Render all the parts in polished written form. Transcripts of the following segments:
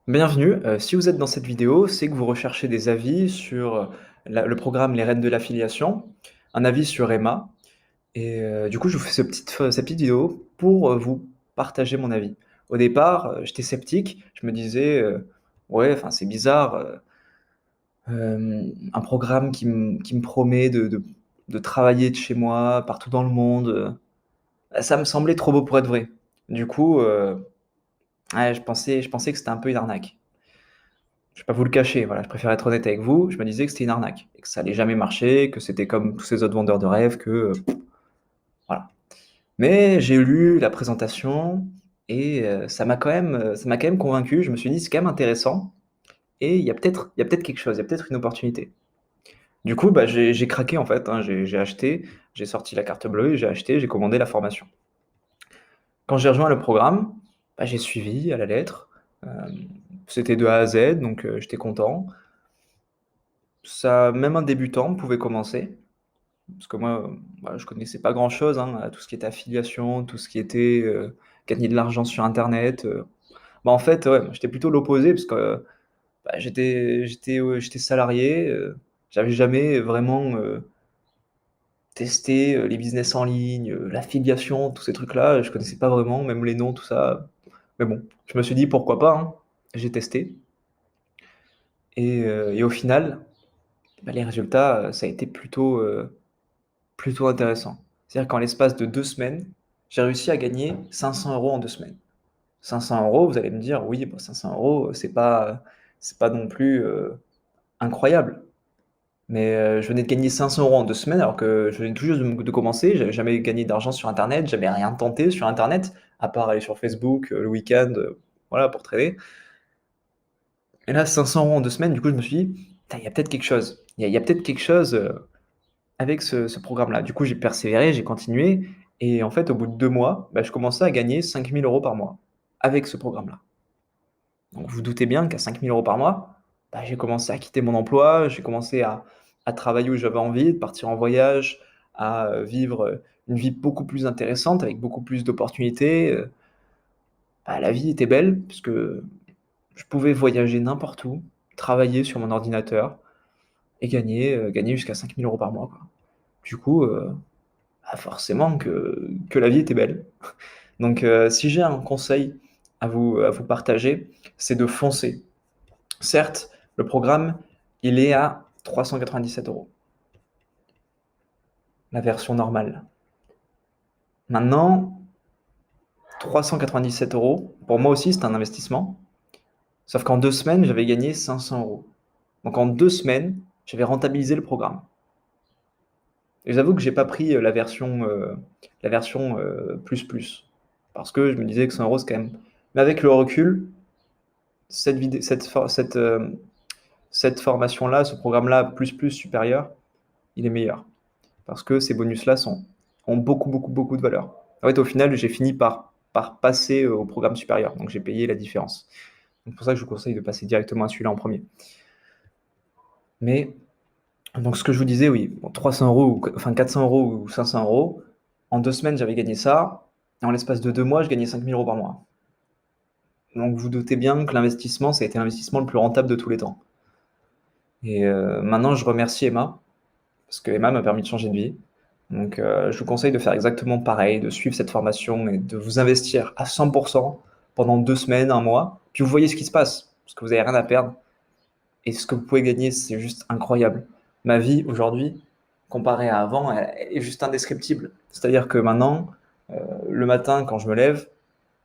Bienvenue, si vous êtes dans cette vidéo, c'est que vous recherchez des avis sur, le programme Les Rênes de l'affiliation, un avis sur Emma et du coup, je vous fais cette petite vidéo pour, vous partager mon avis. Au départ, j'étais sceptique, je me disais, «Ouais, enfin, c'est bizarre, un programme qui me promet de travailler de chez moi, partout dans le monde, ça me semblait trop beau pour être vrai». Du coup, ouais, je pensais que c'était un peu une arnaque. Je vais pas vous le cacher, voilà, je préfère être honnête avec vous. Je me disais que c'était une arnaque et que ça allait jamais marcher, que c'était comme tous ces autres vendeurs de rêves, que, voilà. Mais j'ai lu la présentation et ça m'a quand même convaincu. Je me suis dit: «C'est quand même intéressant et il y a peut-être quelque chose, il y a peut-être une opportunité». Du coup, bah, j'ai craqué en fait, hein, j'ai acheté, j'ai sorti la carte bleue et j'ai acheté, j'ai commandé la formation. Quand j'ai rejoint le programme, bah, j'ai suivi à la lettre, c'était de A à Z donc j'étais content. Ça même un débutant pouvait commencer. Parce que moi, bah, je connaissais pas grand-chose, hein, à tout ce qui était affiliation, tout ce qui était, gagner de l'argent sur internet, bah, en fait, ouais, j'étais plutôt l'opposé parce que, bah, j'étais salarié, j'avais jamais vraiment, testé, les business en ligne, l'affiliation, tous ces trucs-là, je connaissais pas vraiment, même les noms, tout ça. Mais bon, je me suis dit: «Pourquoi pas, hein?» J'ai testé et au final, bah, les résultats, ça a été plutôt intéressant. C'est-à-dire qu'en l'espace de 2 semaines, j'ai réussi à gagner 500 € en 2 semaines. 500 €, vous allez me dire: «Oui, bah, 500 €, c'est pas non plus, incroyable». Mais, je venais de gagner 500 € en 2 semaines alors que je venais tout juste de commencer. J'avais jamais gagné d'argent sur internet, j'avais rien tenté sur internet, à part aller sur Facebook, le week-end, voilà, pour trader. Et là, 500 € en 2 semaines, du coup, je me suis dit: «Putain, il y a peut-être quelque chose. Il y a peut-être quelque chose, avec ce programme-là». Du coup, j'ai persévéré, j'ai continué et en fait, au bout de 2 mois, bah, je commençais à gagner 5 000 € par mois avec ce programme-là. Donc vous doutez bien qu'à 5 000 € par mois, bah, j'ai commencé à quitter mon emploi, j'ai commencé à travailler où j'avais envie, de partir en voyage, à, vivre, une vie beaucoup plus intéressante avec beaucoup plus d'opportunités, bah, la vie était belle puisque je pouvais voyager n'importe où, travailler sur mon ordinateur et gagner jusqu'à 5 000 € par mois, quoi. Du coup, bah, forcément que la vie était belle. Donc si j'ai un conseil à vous partager, c'est de foncer. Certes, le programme, il est à 397 €, la version normale. Maintenant, 397 €, pour moi aussi, c'est un investissement, sauf qu'en 2 semaines, j'avais gagné 500 €. Donc en 2 semaines, j'avais rentabilisé le programme et j'avoue que j'ai pas pris, la version, plus plus parce que je me disais que 100 €, c'est quand même, mais avec le recul, cette vidé cette for cette, cette formation-là, ce programme-là plus plus supérieur, il est meilleur. Parce que ces bonus-là ont beaucoup, beaucoup, beaucoup de valeur. En fait, au final, j'ai fini par passer, au programme supérieur, donc j'ai payé la différence. Donc c'est pour ça que je vous conseille de passer directement à celui-là en premier. Mais donc ce que je vous disais, oui, bon 300 € ou enfin 400 € ou 500 €, en 2 semaines, j'avais gagné ça et en l'espace de 2 mois, je gagnais 5 000 € par mois. Donc vous doutez bien que l'investissement, ça a été l'investissement le plus rentable de tous les temps et maintenant je remercie Emma, parce que Emma m'a permis de changer de vie. Donc je vous conseille de faire exactement pareil, de suivre cette formation et de vous investir à 100 pendant 2 semaines, 1 mois, puis vous voyez ce qui se passe, parce que vous avez rien à perdre et ce que vous pouvez gagner, c'est juste incroyable. Ma vie aujourd'hui, comparée à avant, elle est juste indescriptible. C'est-à-dire que maintenant, le matin quand je me lève,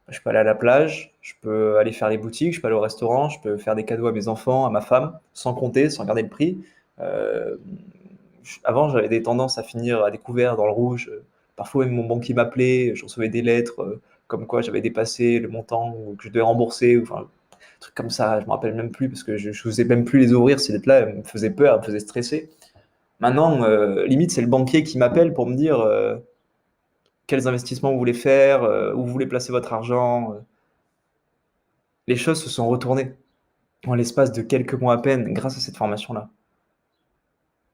je peux aller à la plage, je peux aller faire les boutiques, je peux aller au restaurant, je peux faire des cadeaux à mes enfants, à ma femme, sans compter, sans regarder le prix. Heu, Avant, j'avais des tendances à finir à découvert dans le rouge. Parfois même mon banquier m'appelait, je recevais des lettres, comme quoi j'avais dépassé le montant ou que je devais rembourser ou enfin, des trucs comme ça. Je me rappelle même plus parce que je osais même plus les ouvrir, ces lettres-là, elles me faisaient peur, elles me faisaient stresser. Maintenant, limite, c'est le banquier qui m'appelle pour me dire, quels investissements vous voulez faire, où vous voulez placer votre argent. Les choses se sont retournées en l'espace de quelques mois à peine grâce à cette formation-là.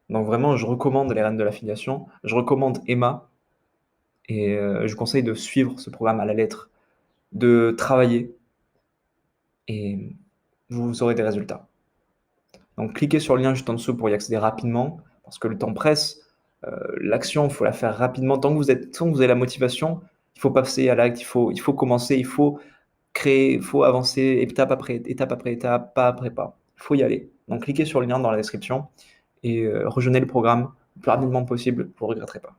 Donc vraiment, je recommande les Reines de l'affiliation, je recommande Emma et je vous conseille de suivre ce programme à la lettre, de travailler et vous aurez des résultats. Donc cliquez sur le lien juste en dessous pour y accéder rapidement, parce que le temps presse. L'action, il faut la faire rapidement. Tant que vous avez la motivation, il faut passer à l'acte, il faut commencer, il faut créer, il faut avancer étape après étape, pas après pas. Il faut y aller. Donc cliquez sur le lien dans la description et rejoignez le programme le plus rapidement possible, vous ne regretterez pas.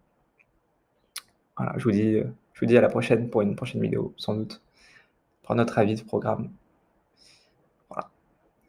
Voilà, je vous dis à la prochaine pour une prochaine vidéo, sans doute, pour notre avis de programme.